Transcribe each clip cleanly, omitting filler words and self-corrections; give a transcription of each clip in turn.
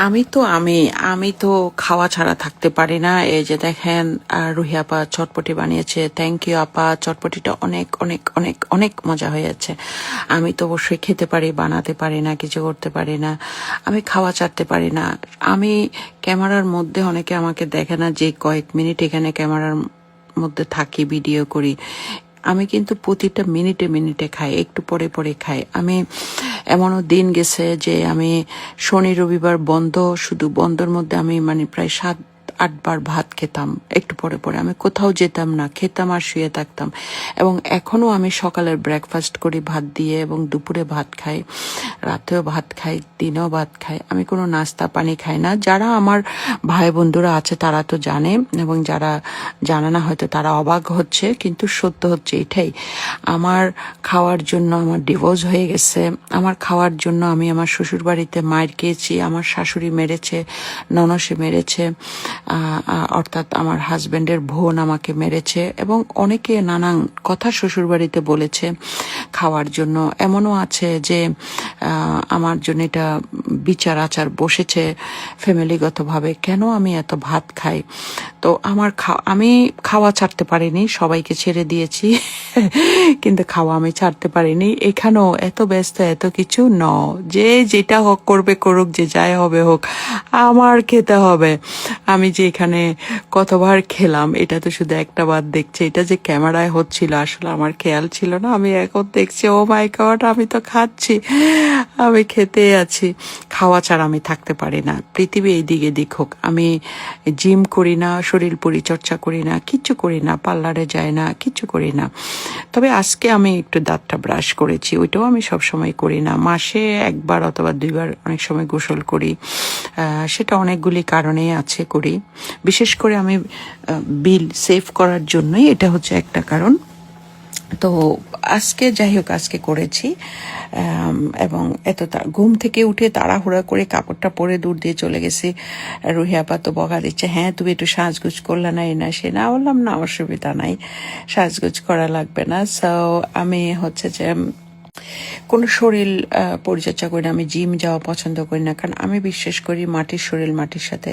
আমি তো খাওয়া ছাড়া থাকতে পারি না। এই যে দেখেন, রুহি আপা চটপটি বানিয়েছে। থ্যাংক ইউ আপা, চটপটিটা অনেক অনেক অনেক অনেক মজা হয়েছে। আমি তো অবশ্যই খেতে পারি, বানাতে পারি না, কিছু করতে পারি না। আমি খাওয়া ছাড়তে পারি না। আমি ক্যামেরার মধ্যে, অনেকে আমাকে দেখে না যে কয়েক মিনিট এখানে ক্যামেরার মধ্যে থাকি, ভিডিও করি। আমি কিন্তু প্রতিটা মিনিটে মিনিটে খাই, একটু পরে পরে খাই। আমি এমনও দিন গেছে যে আমি শনি রবিবার বন্ধ, শুধু বন্ধের মধ্যে আমি মানে প্রায় 7-8 বার ভাত খেতাম। একটু পরে পরে আমি কোথাও যেতাম না, খেতাম আর শুয়ে থাকতাম। এবং এখনো আমি সকালের ব্রেকফাস্ট করি ভাত দিয়ে, এবং দুপুরে ভাত খাই, রাতেও ভাত খাই, দিনেও ভাত খাই। আমি কোনো নাস্তা পানি খাই না। যারা আমার ভাই বন্ধুরা আছে তারা তো জানে, এবং যারা জানে না হয়তো তারা অবাক হচ্ছে, কিন্তু সত্য হচ্ছে এটাই। আমার খাওয়ার জন্য আমার ডিভোর্স হয়ে গেছে। আমার খাওয়ার জন্য আমি আমার শ্বশুর বাড়িতে মায়ের খেয়েছি, আমার শাশুড়ি মেরেছে, ননসে মেরেছে, অর্থাৎ আমার হাজবেন্ডের বোন আমাকে মেরেছে, এবং অনেকে নানান কথা শ্বশুর বাড়িতে বলেছে খাওয়ার জন্য। এমনও আছে যে আমার জন্য এটা বিচার আচার বসেছে ফ্যামিলিগতভাবে, কেন আমি এত ভাত খাই। তো আমি খাওয়া ছাড়তে পারিনি, সবাইকে ছেড়ে দিয়েছি কিন্তু খাওয়া আমি ছাড়তে পারিনি। এখানেও এত ব্যস্ত, এত কিছু যে যেটা হোক করবে, করুক, যে যাই হবে হোক, আমার খেতে হবে। আমি যে এখানে কতবার খেলাম, এটা তো শুধু একটা বার দেখছে। এটা যে ক্যামেরায় হচ্ছিল আসলে আমার খেয়াল ছিল না। আমি এখন দেখছি, ও মাই গড, আমি তো খাচ্ছি, আমি খেতে আছি। খাওয়া ছাড়া আমি থাকতে পারি না, পৃথিবী এইদিকে দিক হোক। আমি জিম করি না, শরীর পরিচর্যা করি না, কিচ্ছু করি না, পার্লারে যাই না, কিচ্ছু করি না। তবে আজকে আমি একটু দাঁতটা ব্রাশ করেছি, ওইটাও আমি সবসময় করি না। মাসে 1বার অথবা 2বার অনেক সময় গোসল করি। সেটা অনেকগুলি কারণেই আছে, করি। বিশেষ করে আমি বিল সেভ করার জন্যই এটা হচ্ছে একটা কারণ। তো আজকে যাই হোক, আজকে করেছি। এবং ঘুম থেকে উঠে তাড়াহুড়া করে কাপড়টা পরে দূর দিয়ে চলে গেছি। রুহি আপা তো বকা দিচ্ছে, হ্যাঁ তুমি একটু সাজগুজ করলে না, এই না সে না। বললাম না, অসুবিধা নাই, সাজগুজ করা লাগবে না। সো আমি হচ্ছে যে কোনো শরীর পরিচর্যা করি না। আমি জিম যাওয়া পছন্দ করি না, কারণ আমি বিশ্বাস করি মাটির শরীর মাটির সাথে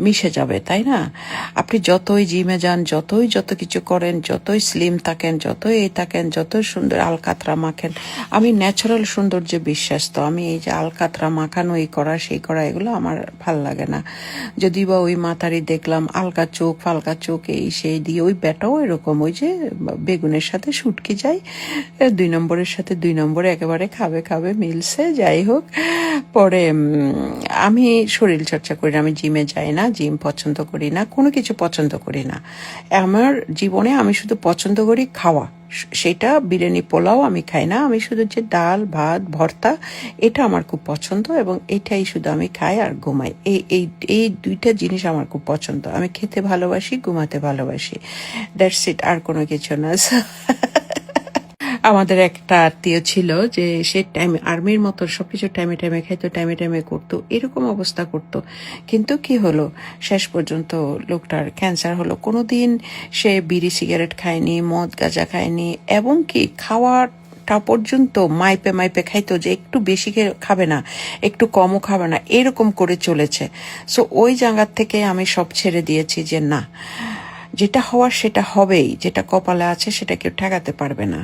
মিশে যাবে, তাই না? আপনি যতই জিমে যান, যত কিছু করেন, যতই স্লিম থাকেন, যতই এই থাকেন, যতই সুন্দর আলকাতরা মাখেন, আমি ন্যাচারাল সৌন্দর্যে বিশ্বাস। তো আমি এই যে আলকাতরা মাখানো, এই করা সেই করা, এগুলো আমার ভাল লাগে না। যদি বা ওই মাথারি দেখলাম আলকা চোখ ফালকা চোখ এই সেই দিয়ে, ওই ব্যাটাও এরকম, ওই যে বেগুনের সাথে শুটকি যায়, 2 নম্বরের সাথে 2 নম্বরে একেবারে খাবে খাবে মিলছে। যাই হোক, পরে আমি শরীর চর্চা করি না, আমি জিমে যাই না, জিম পছন্দ করি না, কোনো কিছু পছন্দ করি না। আমার জীবনে আমি শুধু পছন্দ করি খাওয়া। সেটা বিরিয়ানি পোলাও আমি খাই না, আমি শুধু যে ডাল ভাত ভর্তা, এটা আমার খুব পছন্দ, এবং এটাই শুধু আমি খাই আর ঘুমাই। এই 2টা জিনিস আমার খুব পছন্দ। আমি খেতে ভালোবাসি, ঘুমাতে ভালোবাসি, দ্যাটস ইট, আর কোনো কিছু না। আমাদের একটা আত্মীয় ছিল যে সে আর্মির মতো সবকিছু টাইমে টাইমে খাইতো, টাইমে টাইমে করতো, এরকম অবস্থা করতো। কিন্তু কি হলো, শেষ পর্যন্ত লোকটার ক্যান্সার হলো। কোনোদিন সে বিড়ি সিগারেট খায়নি, মদ গাঁজা খায়নি, এবং কি খাওয়াটা পর্যন্ত মাইপে মাইপে খাইতো, যে একটু বেশি খাবে না, একটু কমও খাবে না, এরকম করে চলেছে। সো ওই জায়গার থেকে আমি সব ছেড়ে দিয়েছি, যে না, যেটা হওয়ার সেটা হবেই, যেটা কপালে আছে সেটা কেউ ঠেকাতে পারবে না।